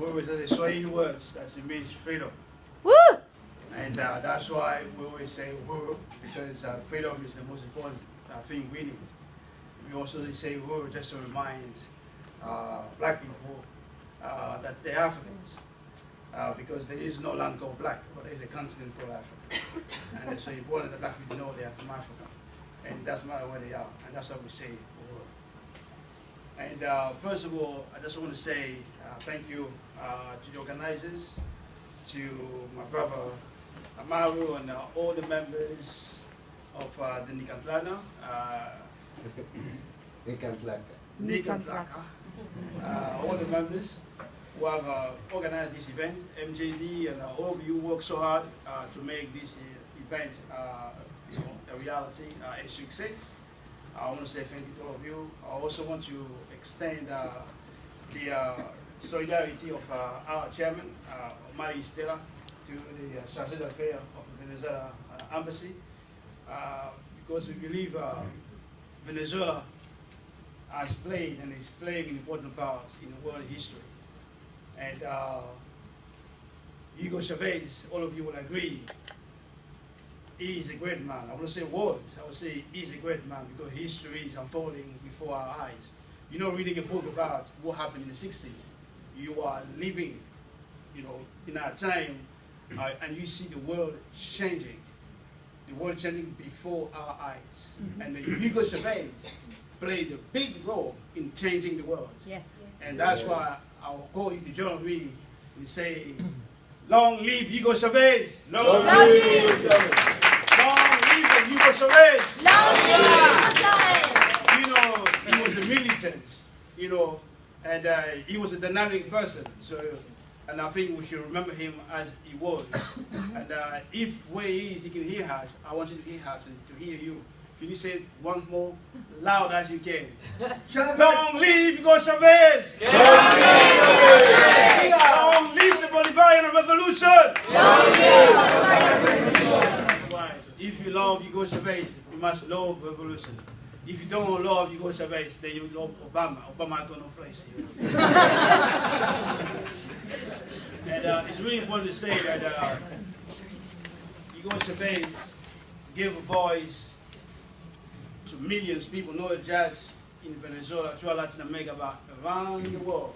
always say Swahili words, that it means freedom. Woo! And that's why we always say Uhuru, because freedom is the most important thing we need. We also say Uhuru just to remind black people that they're Africans. Because there is no land called black, but there is a continent called Africa. And it's so important that black people know they are from Africa. And it doesn't matter where they are, and that's why we say Uhuru. And first of all, I just want to say thank you to the organizers, to my brother Amaru, and all the members of the Nikantlana. Nikantlaka. All the members who have organized this event, MJD, and all of you work so hard to make this event a reality, a success. I want to say thank you to all of you. I also want to extend the solidarity of our chairman, Omari Stella, to the Chargé d'Affaires of the Venezuela Embassy, because we believe Venezuela has played and is playing an important part in world history. And Hugo Chavez, all of you will agree, he is a great man. I want to say was, I would say he's a great man because history is unfolding before our eyes. You're not reading a book about what happened in the 60s. You are living, in our time, and you see the world changing. The world changing before our eyes. Mm-hmm. And Hugo Chavez played a big role in changing the world. Yes. And that's why I will call you to join me and say, long live Hugo Chavez! Long live Hugo Chavez! Long live Hugo Chavez! Long live! He was a militant, and he was a dynamic person. So, and I think we should remember him as he was. And if where he is, he can hear us, I want you to hear us and to hear you. Can you say it once more, loud as you can? Long live Hugo Chavez! Long live the Bolivarian Revolution! Long live the Bolivarian Revolution! Right. If you love Hugo Chavez, you must love revolution. If you don't love Hugo Chavez, then you love Obama. Obama got no place here. And it's really important to say that Hugo Chavez gave a voice to millions of people, not just in Venezuela, throughout Latin America, but around the world.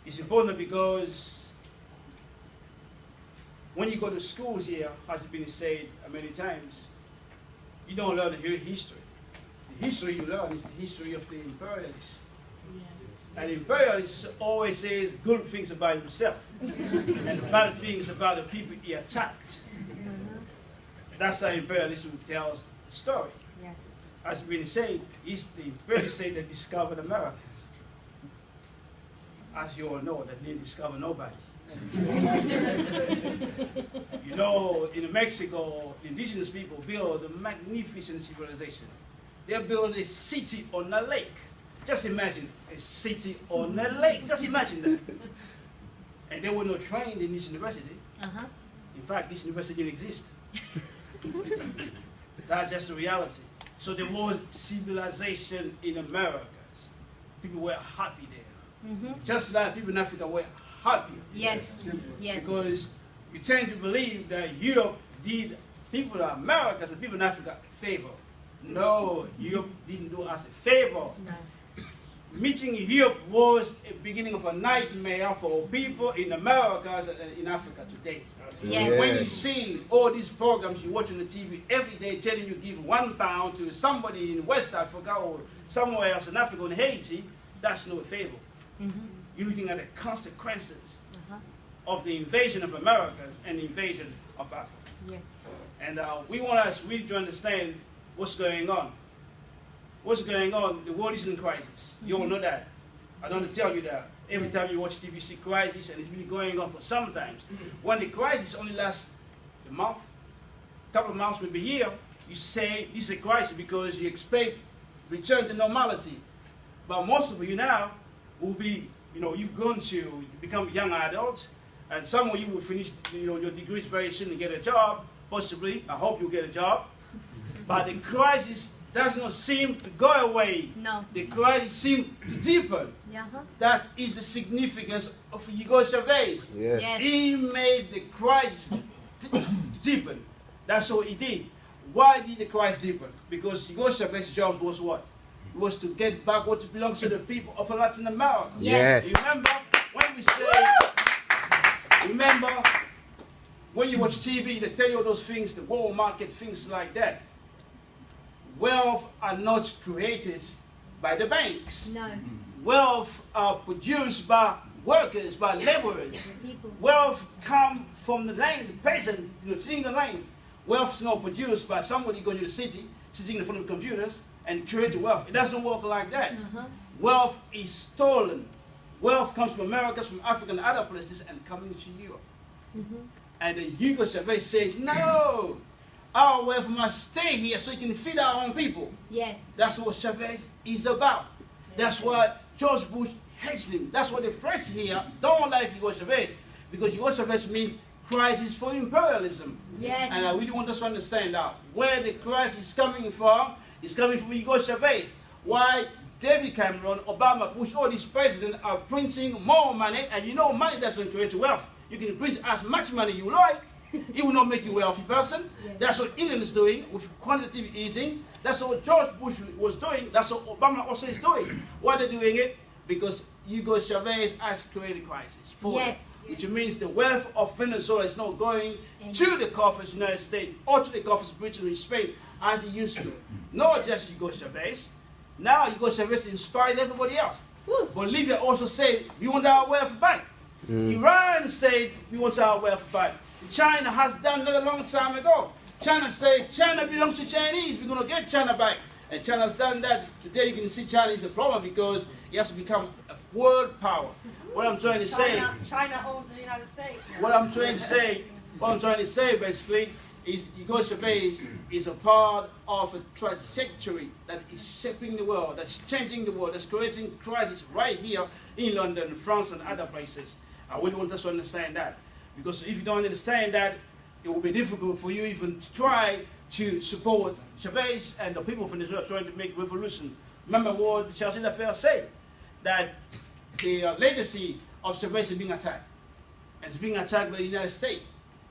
It's important because when you go to schools here, as has been said many times, you don't learn the history. The history you learn is the history of the imperialists. And the imperialist always says good things about himself and bad things about the people he attacked. That's how imperialism tells the story. Yes. As been said, it's the imperialists say they discovered Americas. As you all know, that they discovered nobody. In Mexico, indigenous people build a magnificent civilization. They build a city on a lake. Just imagine a city on a lake. Just imagine that. And they were not trained in this university. In fact, this university didn't exist. That's just the reality. So there was civilization in Americas. People were happy there. Just like people in Africa were happy. Yes. Yes. Because you tend to believe that Europe did people in Americas and people in Africa a favor. No, Europe didn't do us a favor. No. Meeting Europe was a beginning of a nightmare for people in America and in Africa today. Yes. When you see all these programs you watch on the TV every day telling you give £1 to somebody in West Africa or somewhere else in Africa, in Haiti, that's no favor. You're looking at the consequences of the invasion of Americas and the invasion of Africa. Yes. And we want us really to understand what's going on. What's going on? The world is in crisis. You all know that. I don't want to tell you that. Every time you watch TV, you see crisis, and it's really going on for some times. When the crisis only lasts a month, a couple of months, maybe a year, you say this is a crisis because you expect return to normality. But most of you now will be, you've gone to become young adults, and some of you will finish, your degrees very soon and get a job, possibly. I hope you'll get a job. But the crisis does not seem to go away. No. The crisis seems to deepen. That is the significance of Hugo Chavez. Yes. He made the crisis deepen. That's what he did. Why did the crisis deepen? Because Hugo Chavez's job was what? It was to get back what belongs to the people of Latin America. Yes. Remember when we say, remember when you watch TV, they tell you all those things, the world market, things like that. Wealth are not created by the banks. No. Wealth are produced by workers, by laborers. Wealth comes from the land, the peasant, sitting in the land. Wealth is not produced by somebody going to the city, sitting in front of computers, and create wealth. It doesn't work like that. Wealth is stolen. Wealth comes from America, from Africa, and other places, and coming to Europe. And then Hugo Chavez says, no, our wealth must stay here so we can feed our own people. Yes. That's what Chavez is about. That's why George Bush hates him. That's why the press here don't like Hugo Chavez, because Hugo Chavez means crisis for imperialism. Yes. And I really want us to understand that where the crisis is coming from Hugo Chavez. Why David Cameron, Obama, Bush, all these presidents are printing more money, and you know money doesn't create wealth. You can print as much money you like, it will not make you a wealthy person. Yes. That's what England is doing with quantitative easing. That's what George Bush was doing. That's what Obama also is doing. Why they're doing it? Because Hugo Chavez has created a crisis for them. Which means the wealth of Venezuela is not going to the coffers of the United States or to the coffers of Britain and Spain as it used to. Not just Hugo Chavez. Now Hugo Chavez inspired everybody else. Bolivia also said, we want our wealth back. Iran said, we want our wealth back. China has done that a long time ago. China said, China belongs to Chinese. We're going to get China back. And China has done that. Today you can see China is a problem because it has to become a world power. What I'm trying to say, China owns the United States. What I'm trying to say basically is Hugo Chavez is a part of a trajectory that is shaping the world, that's changing the world, that's creating crisis right here in London, France, and other places. I really want us to understand that. Because if you don't understand that, it will be difficult for you even to try to support Chavez and the people of Venezuela trying to make revolution. Remember what Charles Affair said, that the legacy of Chavez is being attacked. And it's being attacked by the United States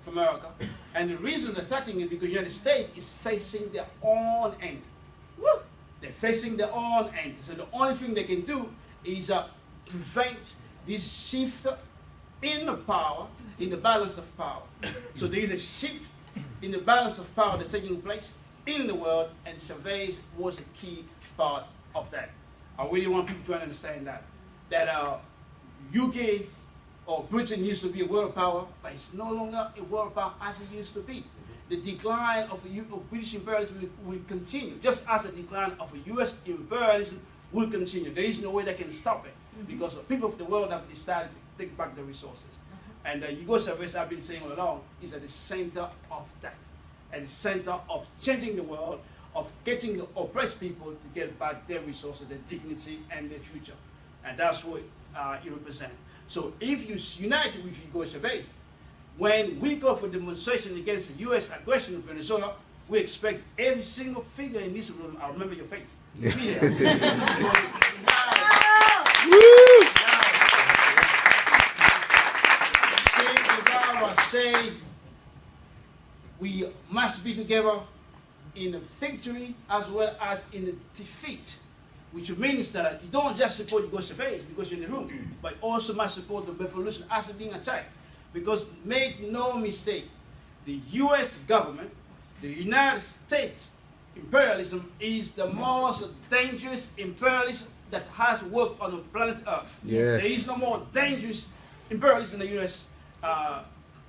of America. And the reason they're attacking it because the United States is facing their own end. They're facing their own end. So the only thing they can do is prevent this shift in the power, in the balance of power. So there is a shift in the balance of power that's taking place in the world, and Chavez was a key part of that. I really want people to understand that. That UK or Britain used to be a world power, but it's no longer a world power as it used to be. The decline of British imperialism will continue, just as the decline of US imperialism will continue. There is no way they can stop it, because the people of the world have decided to take back the resources. And Hugo Chavez, I've been saying all along, is at the center of that, at the center of changing the world, of getting the oppressed people to get back their resources, their dignity, and their future. And that's what it represents. So if you unite with Hugo Chavez, when we go for demonstration against the U.S. aggression in Venezuela, we expect every single figure in this room, I'll remember your face, to be there. Say we must be together in the victory as well as in the defeat, which means that you don't just support Hugo Chavez because you're in the room, but also must support the revolution as it's being attacked. Because make no mistake, the US government, the United States imperialism is the most dangerous imperialism that has worked on the planet Earth. Yes. There is no more dangerous imperialism in the US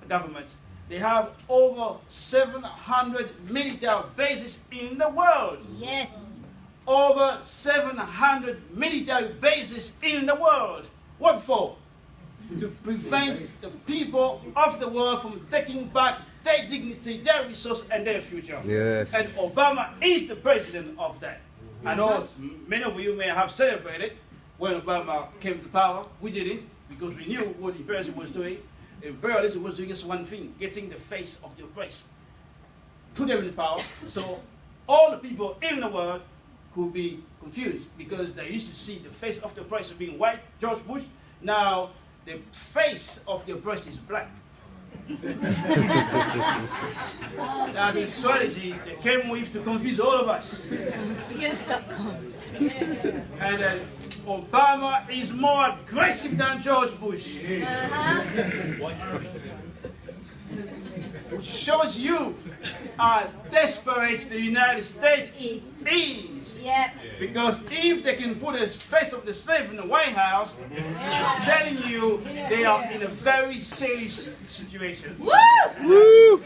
government. They have over 700 military bases in the world. Yes. Over 700 military bases in the world. What for? To prevent the people of the world from taking back their dignity, their resources, and their future. Yes. And Obama is the president of that. I know many of you may have celebrated when Obama came to power. We didn't, because we knew what imperialism was doing. Imperialism was doing just one thing, getting the face of the oppressed. Put them in power. So all the people in the world could be confused because they used to see the face of the oppressor being white, George Bush. Now the face of the oppressor is black. That's the strategy they came with to confuse all of us. And Obama is more aggressive than George Bush. Which shows you how desperate the United States is. Yeah. Because if they can put a face of the slave in the White House, it's telling you they are in a very serious situation. Woo! Woo!